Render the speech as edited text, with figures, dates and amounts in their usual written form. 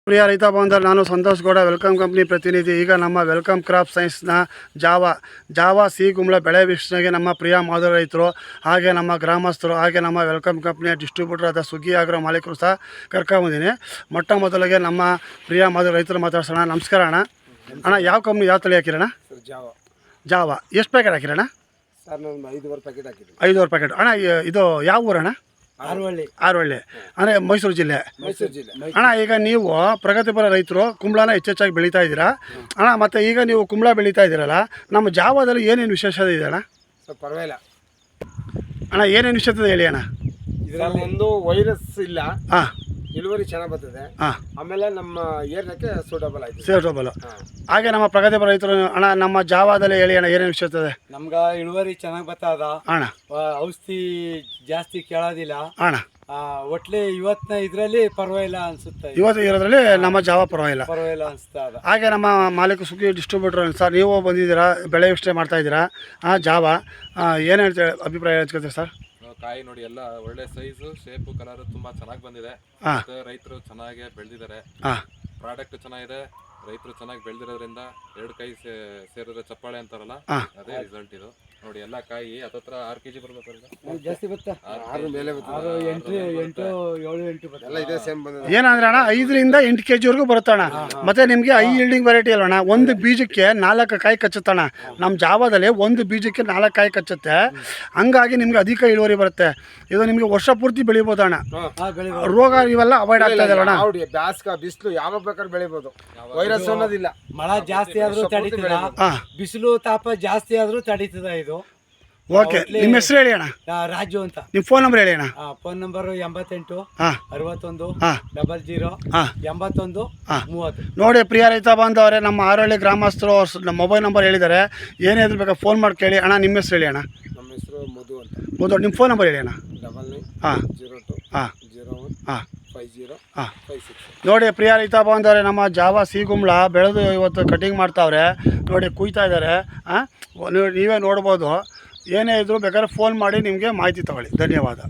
ಪ್ರಿಯ ರೈತ ಬಾಂಧವರು, ನಾನು ಸಂತೋಷ್ ಗೌಡ, ವೆಲ್ಕಮ್ ಕಂಪ್ನಿ ಪ್ರತಿನಿಧಿ. ಈಗ ನಮ್ಮ ವೆಲ್ಕಮ್ ಕ್ರಾಪ್ ಸೈನ್ಸ್ನ ಜಾವಾ ಸಿ ಗುಂಬಳ ಬೆಳೆ ವೀಕ್ಷಣೆಗೆ ನಮ್ಮ ಪ್ರಿಯ ಮಾದರಿ ರೈತರು, ಹಾಗೆ ನಮ್ಮ ಗ್ರಾಮಸ್ಥರು, ಹಾಗೆ ನಮ್ಮ ವೆಲ್ಕಮ್ ಕಂಪ್ನಿಯ ಡಿಸ್ಟ್ರಿಬ್ಯೂಟರ್ ಆದ ಸುಗ್ಗಿ ಆಗ್ರೋ ಮಾಲೀಕರು ಸಹ ಕರ್ಕೊಂಬಂದಿನಿ. ಮೊಟ್ಟ ಮೊದಲಿಗೆ ನಮ್ಮ ಪ್ರಿಯ ಮಾದರಿ ರೈತರು ಮಾತಾಡ್ಸೋಣ. ನಮಸ್ಕಾರ ಅಣ್ಣ. ಅಣ್ಣ, ಯಾವ ಕಂಪ್ನಿ, ಯಾವ ತಳಿ ಹಾಕಿರೋಣ? ಜಾವಾ ಎಷ್ಟು ಪ್ಯಾಕೆಟ್ ಹಾಕಿರೋಣ? ಸರ್, ನಾನು 5 ಪ್ಯಾಕೆಟ್ ಹಾಕಿದ್ದೀನಿ. 5 ಪ್ಯಾಕೆಟ್. ಅಣ್ಣ, ಇದು ಯಾವ ಊರಣ್ಣ? ಆರವಳ್ಳಿ ಅಂದರೆ ಮೈಸೂರು ಜಿಲ್ಲೆ. ಅಣ್ಣ, ಈಗ ನೀವು ಪ್ರಗತಿಪರ ರೈತರು ಕುಂಬಳನ ಹೆಚ್ಚೆಚ್ಚಾಗಿ ಬೆಳೀತಾ ಇದ್ದೀರಾ ಅಣ್ಣ. ಮತ್ತು ಈಗ ನೀವು ಕುಂಬಳ ಬೆಳೀತಾ ಇದ್ದೀರಲ್ಲ, ನಮ್ಮ ಜಾವದಲ್ಲಿ ಏನೇನು ವಿಶೇಷತೆ ಇದೆ ಅಣ್ಣ? ಸರ್, ಪರವಾಗಿಲ್ಲ ಅಣ್ಣ, ಏನೇನು ವಿಶೇಷತೆ ಹೇಳಿ ಅಣ್ಣ. ಇದರಲ್ಲಿ ಒಂದು ವೈರಸ್ ಇಲ್ಲ, ಹಾಂ, ಇಳುವರಿ ಚೆನ್ನಾಗಿ ಬರ್ತದೆ. ಹಾಂ, ಆಮೇಲೆ ನಮ್ಮ ಏರಿಯಾಕ್ಕೆ ಸೂಟಬಲ್ ಆಯ್ತು. ಸೇಫ್ಟಬಲ್. ಹಾಗೆ ನಮ್ಮ ಪ್ರಗತಿಪರ ರೈತರು ಅಣ್ಣ, ನಮ್ಮ ಜಾವದಲ್ಲಿ ಹೇಳಿ ಅಣ್ಣ, ಏನೇನು ವಿಶೇಷತೆ? ನಮ್ಗೆ ಇಳುವರಿ ಚೆನ್ನಾಗಿ ಬರ್ತದ ಅಣ್ಣ. ಔಷಧಿ ಜಾಸ್ತಿ ಕೇಳೋದಿಲ್ಲ ಅಣ್ಣ. ಒಟ್ಲಿ ಇವತ್ತಿನ ಇದರಲ್ಲಿ ಪರವಾಗಿಲ್ಲ ಅನ್ಸುತ್ತೆ. ಇವತ್ತು ಇರೋದ್ರಲ್ಲಿ ನಮ್ಮ ಜಾವ ಪರವಾಗಿಲ್ಲ ಅನಿಸ್ತಾ ಇದೆ. ಹಾಗೆ ನಮ್ಮ ಮಾಲೀಕ ಸುಗ್ಗಿ ಡಿಸ್ಟ್ರಿಬ್ಯೂಟರ್ ಸರ್, ನೀವು ಬಂದಿದ್ದೀರಾ, ಬೆಳೆ ವೀಕ್ಷಣೆ ಮಾಡ್ತಾ ಇದ್ದೀರಾ. ಜಾವ ಏನು ಹೇಳ್ತೀವಿ, ಅಭಿಪ್ರಾಯ ಹೇಳ್ಕೊತೀರಿ ಸರ್? ಕಾಯಿ ನೋಡಿ, ಎಲ್ಲ ಒಳ್ಳೆ ಸೈಜು, ಶೇಪು, ಕಲರ್ ತುಂಬಾ ಚೆನ್ನಾಗಿ ಬಂದಿದೆ. ರೈತರು ಚೆನ್ನಾಗಿ ಬೆಳೆದಿದ್ದಾರೆ. ಪ್ರಾಡಕ್ಟ್ ಚೆನ್ನಾಗಿದೆ, ರೈತರು ಚೆನ್ನಾಗಿ ಬೆಳೆದಿರೋದ್ರಿಂದ 2 ಕೈ ಸೇರಿದ್ರೆ ಚಪ್ಪಾಳೆ ಅಂತಾರಲ್ಲ, ಅದೇ ರಿಸಲ್ಟ್ ಇದು. ನೋಡಿ, ಎಲ್ಲ ಕಾಯಿ ಹತ್ತತ್ರ 6 kg ಬರ್ಬೇಕು. ಜಾಸ್ತಿ ಬರುತ್ತೆ, 6 ಮೇಲೆ ಬರ್ತದೆ. 8 ಇದೇ ಸೇಮ್ ಬಂದಿದೆ. ಏನಂದ್ರೆ ಅಣ್ಣ, 5 ರಿಂದ 8 kg ವರೆಗೂ ಬರುತ್ತಣ್ಣ. ಮತ್ತೆ ನಿಮಗೆ ಹೈ ಈಲ್ಡಿಂಗ್ ವೆರೈಟಿ ಅಲ್ಲಣ್ಣ. ಒಂದು ಬೀಜಕ್ಕೆ 4 ಕಾಯಿ ಕಚ್ಚುತ್ತಣ್ಣ. ನಮ್ಮ ಜಾವದಲ್ಲಿ ಒಂದು ಬೀಜಕ್ಕೆ 4 ಕಾಯಿ ಕಚ್ಚುತ್ತೆ. ಹಂಗಾಗಿ ನಿಮ್ಗೆ ಅಧಿಕ ಇಳುವರಿ ಬರುತ್ತೆ. ಇದು ನಿಮಗೆ ವರ್ಷ ಪೂರ್ತಿ ಬೆಳಿಬೋದಣ್ಣ. ರೋಗ ಇವೆಲ್ಲ ಅವಾಯ್ಡ್ ಆಗ್ತಾ ಇದೆ ಅಣ್ಣ. ಬ್ಯಾಸ್ಗ ಬಿಸಿಲು ಯಾವಾಗ ಬೇಕಾದ್ರೆ ಬೆಳಿಬೋದು, ವೈರಸ್ ಅನ್ನೋದಿಲ್ಲ. ಮಳೆ ಜಾಸ್ತಿ ಆದ್ರೂ ತಡೀತದ, ಬಿಸಿಲು ತಾಪ ಜಾಸ್ತಿ ಆದ್ರೂ ತಡೀತದ ಇದು. ಓಕೆ, ನಿಮ್ಮ ಹೆಸರು ಹೇಳಿ ಅಣ್ಣ. ರಾಜು ಅಂತ. ನಿಮ್ಮ ಫೋನ್ ನಂಬರ್ ಹೇಳಿ ಅಣ್ಣ. ಫೋನ್ ನಂಬರ್ 88 ಹಾಂ 61 ಹಾಂ 00 81 30. ನೋಡಿ ಪ್ರಿಯ ರೈತ ಬಾಂಧವರೇ, ನಮ್ಮ ಆರಳ್ಳಿ ಗ್ರಾಮಸ್ಥರು ನಮ್ಮ ಮೊಬೈಲ್ ನಂಬರ್ ಹೇಳಿದ್ದಾರೆ. ಏನೇ ಇದ್ರ ಬೇಕಾ ಫೋನ್ ಮಾಡಿ ಕೇಳಿ ಅಣ್ಣ. ನಿಮ್ಮ ಹೆಸರು ಹೇಳಿ ಅಣ್ಣ. ನಮ್ಮ ಹೆಸರು ಮಧು ಅಂತ. ಮಧು, ನಿಮ್ಮ ಫೋನ್ ನಂಬರ್ ಹೇಳಿ ಅಣ್ಣ. 9902 ಹಾಂ 01 ಹಾಂ 5056. ನೋಡಿ ಪ್ರಿಯ ರೈತ ಬಾಂಧವರೇ, ನಮ್ಮ ಜಾವ ಸಿ ಗುಂಬಳ ಬೆಳೆದು ಇವತ್ತು ಕಟಿಂಗ್ ಮಾಡ್ತಾವ್ರೆ. ನೋಡಿ, ಕುಯ್ತಾ ಇದ್ದಾರೆ. ನೀವೇ ನೋಡ್ಬೋದು. ಏನೇ ಇದ್ರೂ ಬೇಕಾದ್ರೆ ಫೋನ್ ಮಾಡಿ ನಿಮಗೆ ಮಾಹಿತಿ ತಗೊಳ್ಳಿ. ಧನ್ಯವಾದ.